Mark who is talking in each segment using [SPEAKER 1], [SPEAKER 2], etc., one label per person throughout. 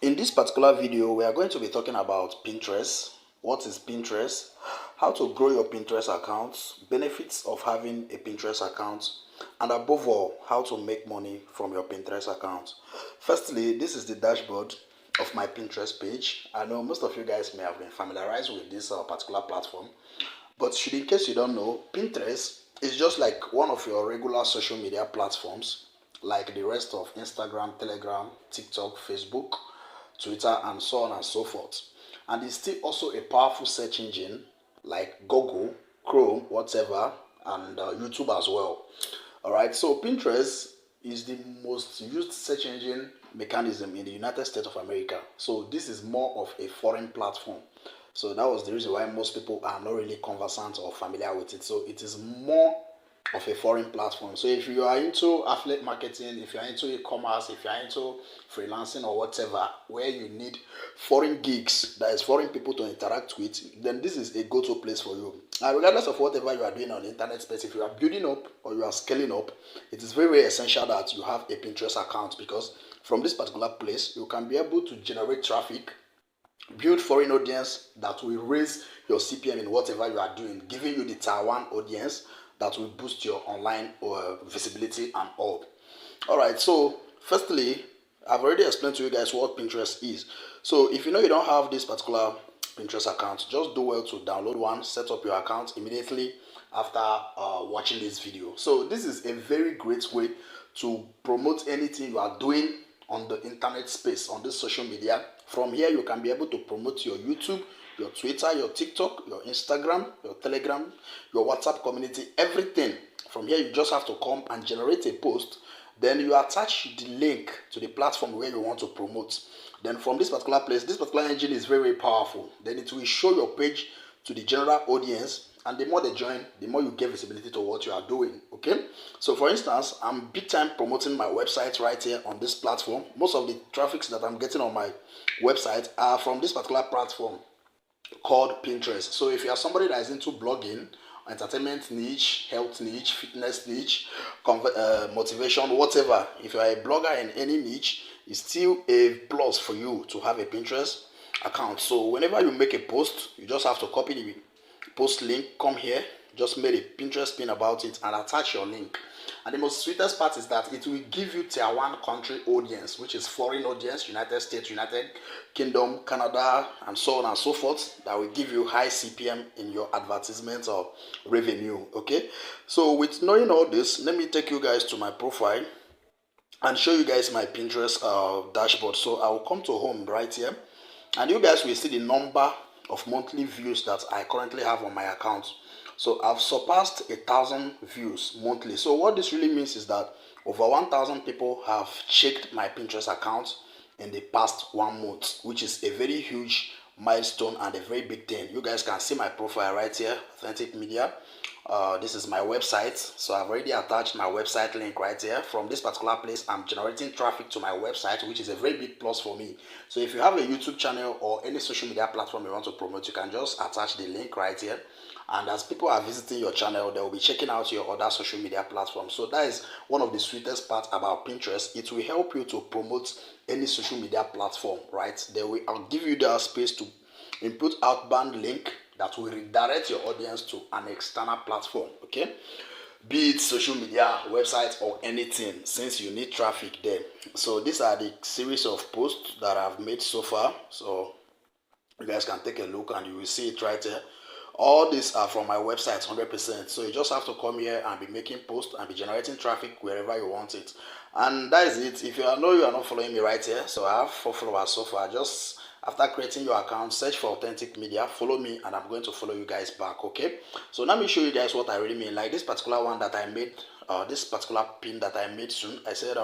[SPEAKER 1] In this particular video, we are going to be talking about Pinterest. What is Pinterest? How to grow your Pinterest account, benefits of having a Pinterest account, and above all, how to make money from your Pinterest account. Firstly, this is the dashboard of my Pinterest page. I know most of you guys may have been familiarized with this particular platform, but in case you don't know, Pinterest is just like one of your regular social media platforms, like the rest of Instagram, Telegram, TikTok, Facebook, Twitter, and so on and so forth. And it's still also a powerful search engine like Google, Chrome, whatever, and YouTube as well. Alright, so Pinterest is the most used search engine mechanism in the United States of America. So this is more of a foreign platform. So that was the reason why most people are not really conversant or familiar with it. So it is more of a foreign platform. So if you are into affiliate marketing, if you are into e-commerce, if you are into freelancing or whatever, where you need foreign gigs, that is foreign people to interact with, then this is a go-to place for you. And regardless of whatever you are doing on the internet space, if you are building up or you are scaling up, it is very, very essential that you have a Pinterest account, because from this particular place, you can be able to generate traffic, build foreign audience that will raise your CPM in whatever you are doing, giving you the Tier 1 audience that will boost your online visibility and all. Alright, so firstly, I've already explained to you guys what Pinterest is. So if you know you don't have this particular Pinterest account, just do well to download one, set up your account immediately after watching this video. So this is a very great way to promote anything you are doing on the internet space, on this social media. From here, you can be able to promote your YouTube, your Twitter, your TikTok, your Instagram, your Telegram, your WhatsApp community, everything. From here, you just have to come and generate a post. Then you attach the link to the platform where you want to promote. Then from this particular place, this particular engine is very, very powerful. Then it will show your page to the general audience. And the more they join, the more you get visibility to what you are doing. Okay, so for instance, I'm big time promoting my website right here on this platform. Most of the traffics that I'm getting on my website are from this particular platform called Pinterest. So if you are somebody that is into blogging, entertainment niche, health niche, fitness niche, motivation, whatever, if you are a blogger in any niche, it's still a plus for you to have a Pinterest account. So whenever you make a post, you just have to copy the post link, come here, just made a Pinterest pin about it and attach your link. And the most sweetest part is that it will give you Tier 1 country audience, which is foreign audience, United States, United Kingdom, Canada, and so on and so forth, that will give you high CPM in your advertisement or revenue. Okay, so with knowing all this, let me take you guys to my profile and show you guys my Pinterest dashboard. So I will come to home right here, and you guys will see the number of monthly views that I currently have on my account. So I've surpassed 1,000 views monthly. So what this really means is that over 1,000 people have checked my Pinterest account in the past 1 month, which is a very huge milestone and a very big thing. You guys can see my profile right here, Authentic Media. This is my website, so I've already attached my website link right here. From this particular place, I'm generating traffic to my website, which is a very big plus for me. So if you have a YouTube channel or any social media platform you want to promote, you can just attach the link right here, and as people are visiting your channel, they will be checking out your other social media platforms. So that is one of the sweetest parts about Pinterest. It will help you to promote any social media platform, right? I'll give you the space to input outbound link that will redirect your audience to an external platform. Okay, be it social media, website, or anything, since you need traffic there. So these are the series of posts that I've made so far. So you guys can take a look and you will see it right here. All these are from my website 100%. So you just have to come here and be making posts and be generating traffic wherever you want it. And that is it. If you know you are not following me right here, so I have 4 followers so far. Just after creating your account, search for Authentic Media, follow me, and I'm going to follow you guys back. Okay, so let me show you guys what I really mean. Like this particular one that I made, this particular pin that I made soon. I said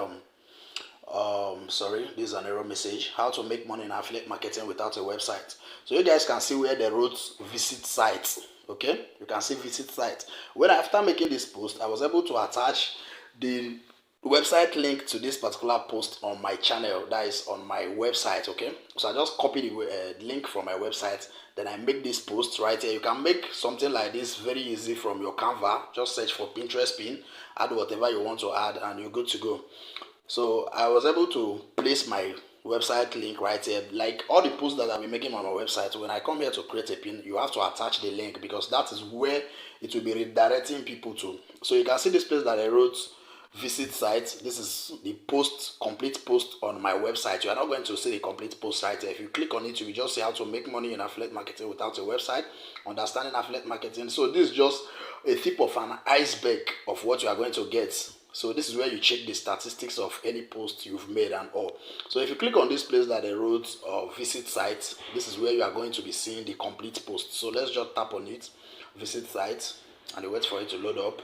[SPEAKER 1] sorry, this is an error message. How to make money in affiliate marketing without a website. So you guys can see where they wrote visit site. Okay, you can see visit site. After making this post, I was able to attach the website link to this particular post on my channel, that is on my website. Okay, so I just copy the link from my website, then I make this post right here. You can make something like this very easy from your Canva. Just search for Pinterest pin, add whatever you want to add, and you're good to go. So I was able to place my website link right here. Like all the posts that I'll be making on my website, when I come here to create a pin, you have to attach the link because that is where it will be redirecting people to. So you can see this place that I wrote visit site. This is the complete post on my website. You are not going to see the complete post right here. If you click on it, you will just see how to make money in affiliate marketing without a website, understanding affiliate marketing. So this is just a tip of an iceberg of what you are going to get. So this is where you check the statistics of any post you've made and all. So if you click on this place that they wrote visit site, this is where you are going to be seeing the complete post. So let's just tap on it, visit site, and wait for it to load up.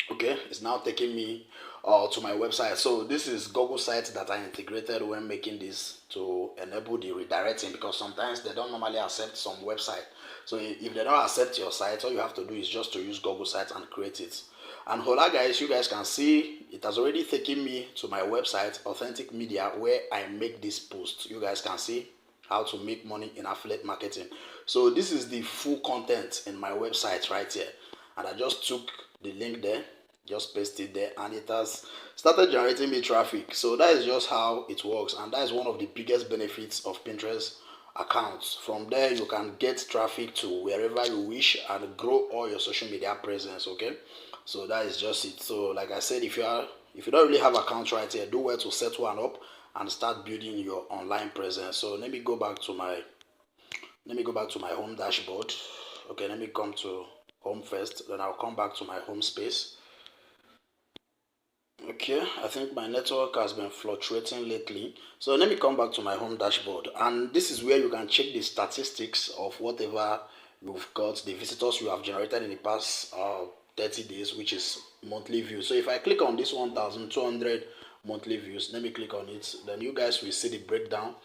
[SPEAKER 1] Okay, it's now taking me to my website. So this is Google site that I integrated when making this to enable the redirecting, because sometimes they don't normally accept some website. So if they don't accept your site, all you have to do is just to use Google site and create it. And hola guys, you guys can see it has already taken me to my website, Authentic Media, where I make this post. You guys can see how to make money in affiliate marketing. So this is the full content in my website right here, and I just took the link there, just paste it there, and it has started generating me traffic. So that is just how it works, and that is one of the biggest benefits of Pinterest accounts. From there you can get traffic to wherever you wish and grow all your social media presence. Okay, so that is just it. So like I said, if you don't really have accounts right here, do well to set one up and start building your online presence. So let me go back to my home dashboard. Okay, let me come to home first, then I'll come back to my home space. Okay, I think my network has been fluctuating lately. So let me come back to my home dashboard, and this is where you can check the statistics of whatever you've got, the visitors you have generated in the past 30 days, which is monthly views. So if I click on this 1,200 monthly views, let me click on it, then you guys will see the breakdown.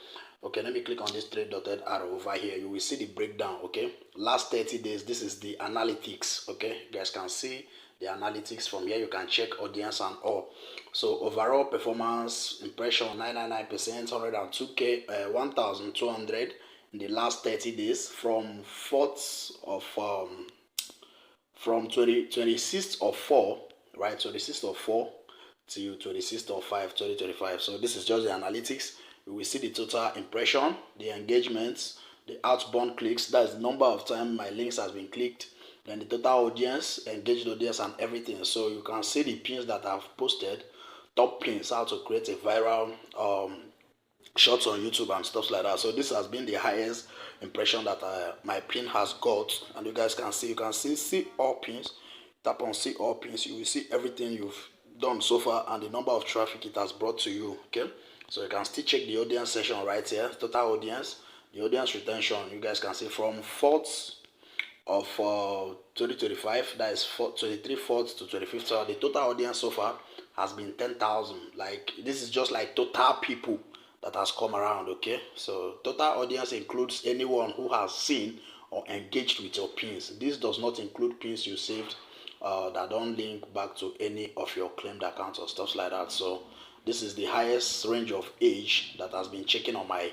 [SPEAKER 1] Okay, let me click on this three dotted arrow over here. You will see the breakdown. Okay, last 30 days, this is the analytics. Okay, you guys can see the analytics from here. You can check audience and all. So overall performance, impression 999%, 102k, 1,200 in the last 30 days from 4th of from 26th of 4, right, 26th of 4 till 26th of 5, 2025. So this is just the analytics. We will see the total impression, the engagements, the outbound clicks, that's the number of times my links has been clicked, then the total audience, engaged audience, and everything. So you can see the pins that I've posted, top pins, how to create a viral shorts on YouTube and stuff like that. So this has been the highest impression that my pin has got, and you guys can see, see all pins. Tap on see all pins, you will see everything you've done so far and the number of traffic it has brought to you. Okay, so you can still check the audience session right here, total audience, the audience retention. You guys can see from 4th of 2025, that is 23 4th to 25th, the total audience so far has been 10,000. Like this is just like total people that has come around. Okay, so total audience includes anyone who has seen or engaged with your pins. This does not include pins you saved that don't link back to any of your claimed accounts or stuff like that. So this is the highest range of age that has been checking on my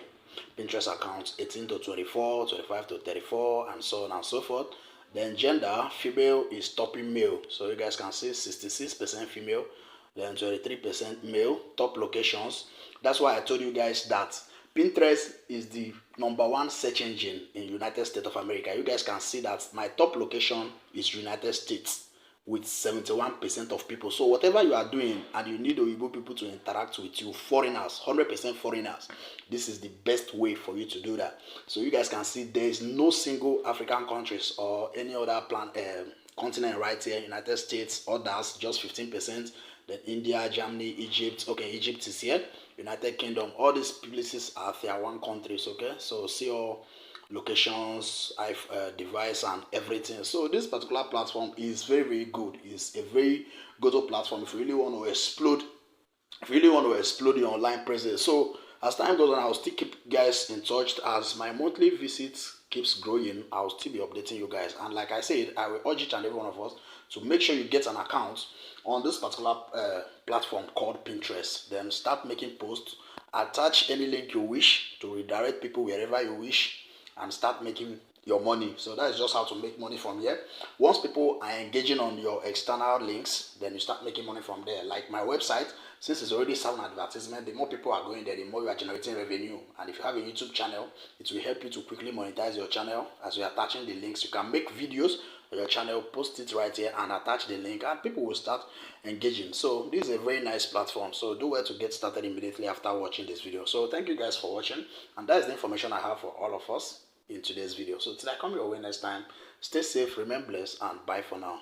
[SPEAKER 1] Pinterest accounts, 18 to 24, 25 to 34, and so on and so forth. Then gender, female is topping male. So you guys can see 66% female, then 23% male. Top locations. That's why I told you guys that Pinterest is the #1 search engine in United States of America. You guys can see that my top location is United States with 71% of people. So whatever you are doing and you need Oyibo people to interact with you, foreigners, 100% foreigners, this is the best way for you to do that. So you guys can see there is no single African countries or any other continent right here, United States, others, just 15%. Then India, Germany, Egypt. Okay, Egypt is here. United Kingdom. All these places are tier 1 countries. Okay, so see all locations, device, and everything. So this particular platform is very, very good. It's a very good platform if you really want to explode. If you really want to explode your online presence. So as time goes on, I'll still keep guys in touch. As my monthly visits keeps growing, I'll still be updating you guys. And like I said, I will urge each and every one of us to make sure you get an account on this particular platform called Pinterest. Then start making posts, attach any link you wish to redirect people wherever you wish, and start making your money. So that is just how to make money from here. Once people are engaging on your external links, then you start making money from there. Like my website, since it's already sound advertisement, the more people are going there, the more you are generating revenue. And if you have a YouTube channel, it will help you to quickly monetize your channel. As you're attaching the links, you can make videos on your channel, post it right here and attach the link, and people will start engaging. So this is a very nice platform, so do well to get started immediately after watching this video. So thank you guys for watching, and that is the information I have for all of us in today's video. So till I come your way next time, stay safe, remain blessed, and bye for now.